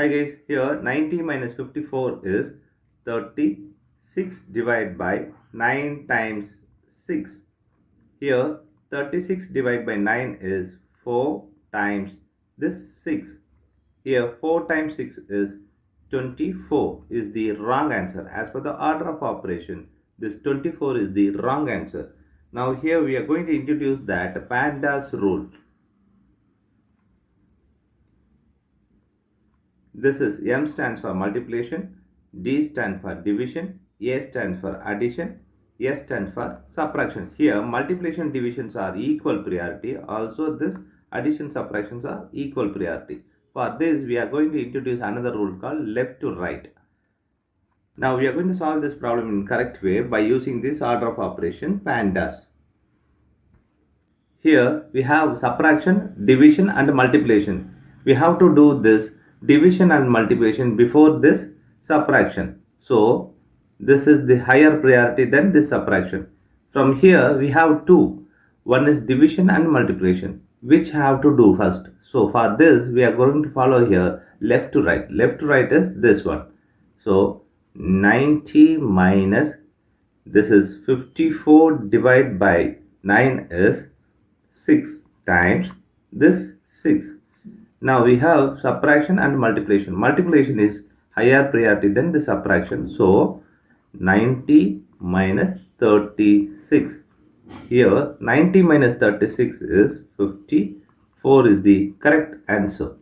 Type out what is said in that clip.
Hi guys, here 90 minus 54 is 36 divided by 9 times 6. Here 36 divided by 9 is 4 times this 6. Here 4 times 6 is 24 is the wrong answer. As per the order of operation, this 24 is the wrong answer. Now here we are going to introduce that PEMDAS rule. This is M stands for multiplication, D stands for division, A stands for addition, S stands for subtraction. Here multiplication divisions are equal priority. Also this addition subtractions are equal priority. For this we are going to introduce another rule called left to right. Now we are going to solve this problem in correct way by using this order of operation PEMDAS. Here we have subtraction, division and multiplication. We have to do this division and multiplication before this subtraction. So this is the higher priority than this subtraction. From here we have two. One is division and multiplication, which have to do first. So for this we are going to follow here left to right. Left to right is this one. So 90 minus this is 54 divided by 9 is 6 times this 6. Now we have subtraction and multiplication. Multiplication is higher priority than the subtraction. So 90 minus 36. Here 90 minus 36 is 54 is the correct answer.